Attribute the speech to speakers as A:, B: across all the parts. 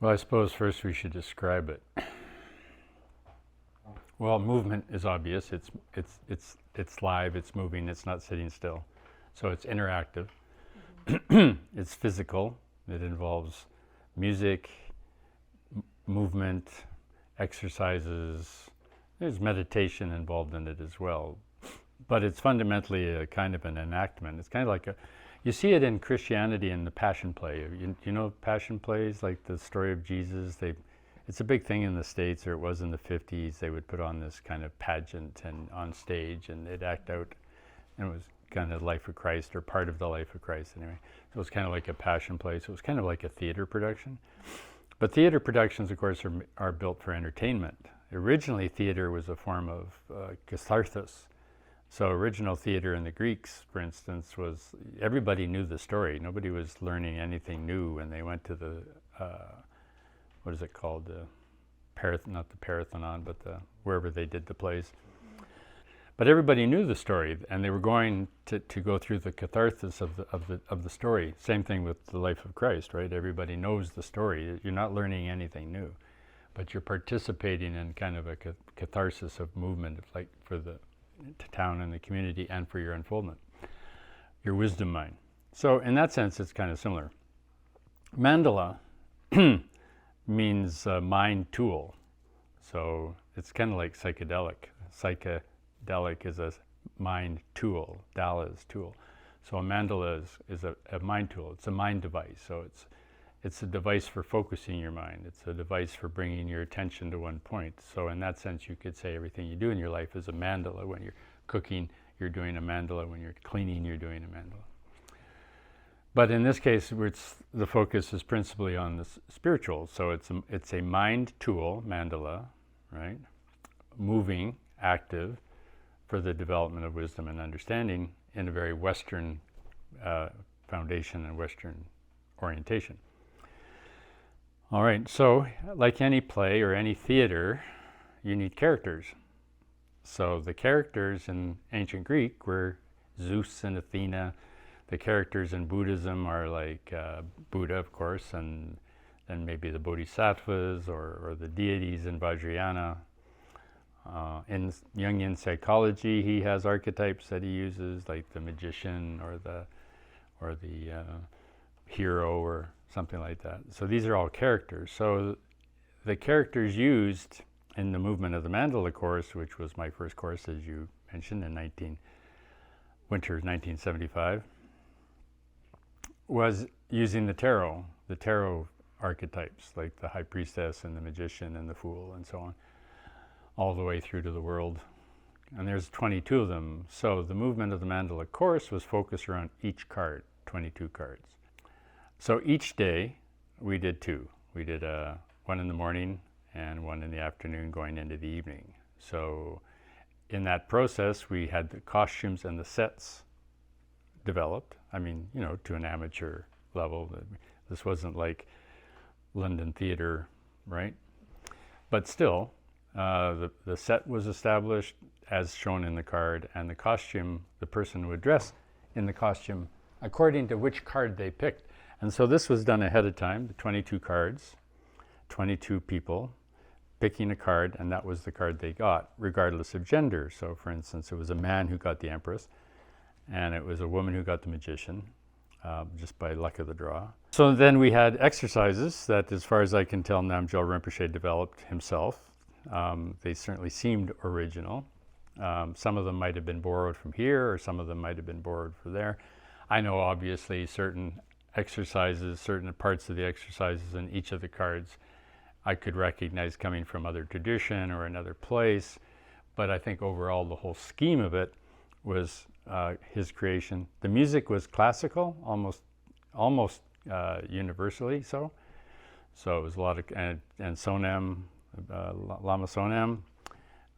A: Well, I suppose first we should describe it. Well, movement is obvious. It's live. It's moving. It's not sitting still. So it's interactive. It's physical. It involves music, movement, exercises. There's meditation involved in it as well. But it's fundamentally a kind of an enactment. It's kind of like you see it in Christianity in the Passion Play. You know Passion Plays, like the story of Jesus? It's a big thing in the States, or it was in the 50s. They would put on this kind of pageant and on stage, and they'd act out, and it was kind of the life of Christ, or part of the life of Christ anyway. So it was kind of like a Passion Play. So it was kind of like a theater production. But theater productions, of course, are built for entertainment. Originally, theater was a form of catharsis. So original theater in the Greeks, for instance, was everybody knew the story. Nobody was learning anything new when they went to the, what is it called? Not the Parathenon, but wherever they did the plays. But everybody knew the story, and they were going to go through the catharsis of the story. Same thing with the life of Christ, right? Everybody knows the story. You're not learning anything new, but you're participating in kind of a catharsis of movement, like for the town and the community, and for your unfoldment, your wisdom mind. So in that sense, it's kind of similar. Mandala means mind tool. So it's kind of like psychedelic. Psychedelic is a mind tool. Dala is tool. So a mandala is a mind tool. It's a mind device. So it's a device for focusing your mind. It's a device for bringing your attention to one point. So in that sense, you could say everything you do in your life is a mandala. When you're cooking, you're doing a mandala. When you're cleaning, you're doing a mandala. But in this case, the focus is principally on the spiritual. So it's a mind tool, mandala, right? Moving, active, for the development of wisdom and understanding in a very Western foundation and Western orientation. All right, so like any play or any theater, you need characters. So the characters in ancient Greek were Zeus and Athena. The characters in Buddhism are like Buddha, of course, and then maybe the bodhisattvas or the deities in Vajrayana. In Jungian psychology, he has archetypes that he uses, like the magician or the hero or something like that. So these are all characters. So the characters used in the movement of the Mandala course, which was my first course, as you mentioned, in winter 1975, was using the tarot archetypes, like the high priestess and the magician and the fool and so on, all the way through to the world. And there's 22 of them. So the movement of the Mandala course was focused around each card, 22 cards. So each day we did two. We did one in the morning and one in the afternoon going into the evening. So in that process, we had the costumes and the sets developed. I mean, to an amateur level. This wasn't like London theater, right? But still, the set was established as shown in the card, and the costume, the person would dress in the costume according to which card they picked. And so this was done ahead of time, the 22 cards, 22 people picking a card, and that was the card they got, regardless of gender. So for instance, it was a man who got the Empress, and it was a woman who got the Magician, just by luck of the draw. So then we had exercises that, as far as I can tell, Namgyal Rinpoche developed himself. They certainly seemed original. Some of them might have been borrowed from here, or some of them might have been borrowed from there. I know obviously certain exercises, certain parts of the exercises in each of the cards I could recognize coming from other tradition or another place, but I think overall the whole scheme of it was his creation. The music was classical, almost universally so. So it was a lot of, and Sonam, Lama Sonam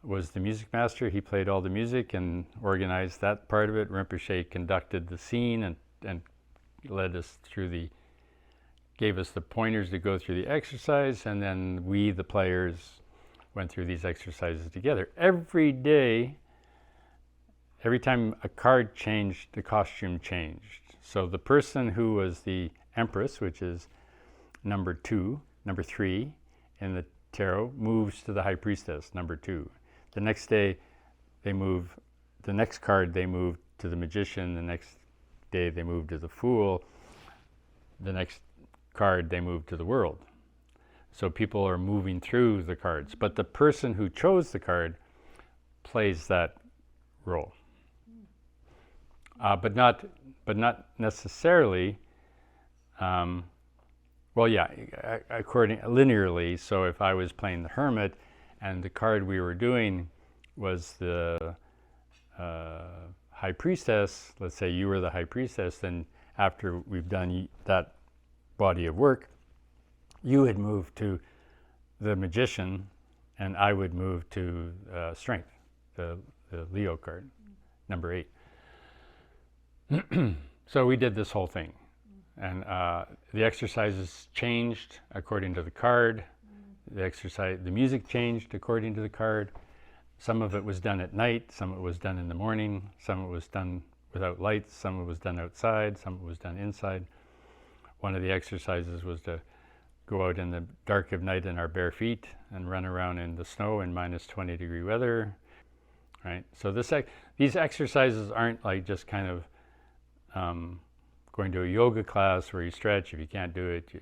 A: was the music master. He played all the music and organized that part of it. Rinpoche conducted the scene and led us through gave us the pointers to go through the exercise, and then we, the players, went through these exercises together. Every day, every time a card changed, the costume changed. So the person who was the Empress, which is number 2, number 3 in the tarot, moves to the High Priestess, number 2. The next day, they move, the next card they move to the Magician, the next day they move to the Fool, the next card they move to the World. So people are moving through the cards, but the person who chose the card plays that role. But not necessarily, well, yeah, according linearly. So if I was playing the Hermit and the card we were doing was the High Priestess, let's say you were the High Priestess, then after we've done that body of work, you would move to the Magician and I would move to Strength, the Leo card, number 8. So we did this whole thing, and the exercises changed according to the card. The music changed according to the card. Some of it was done at night, some of it was done in the morning, some of it was done without lights, some of it was done outside, some of it was done inside. One of the exercises was to go out in the dark of night in our bare feet and run around in the snow in minus 20 degree weather, right? So these exercises aren't like just kind of going to a yoga class where you stretch. If you can't do it, you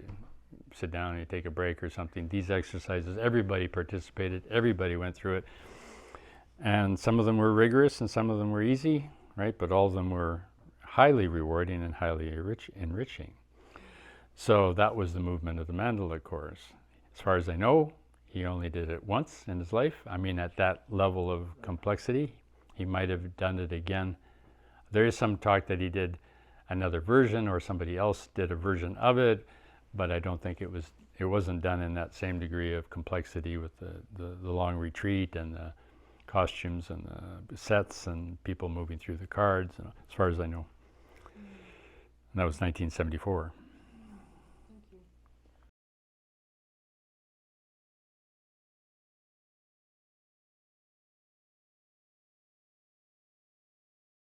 A: sit down and you take a break or something. These exercises, everybody participated, everybody went through it. And some of them were rigorous and some of them were easy, right? But all of them were highly rewarding and highly enriching. So that was the movement of the Mandala course. As far as I know, he only did it once in his life. I mean, at that level of complexity, he might have done it again. There is some talk that he did another version or somebody else did a version of it, but I don't think it wasn't done in that same degree of complexity with the long retreat and the costumes and the sets and people moving through the cards, as far as I know. And that was 1974.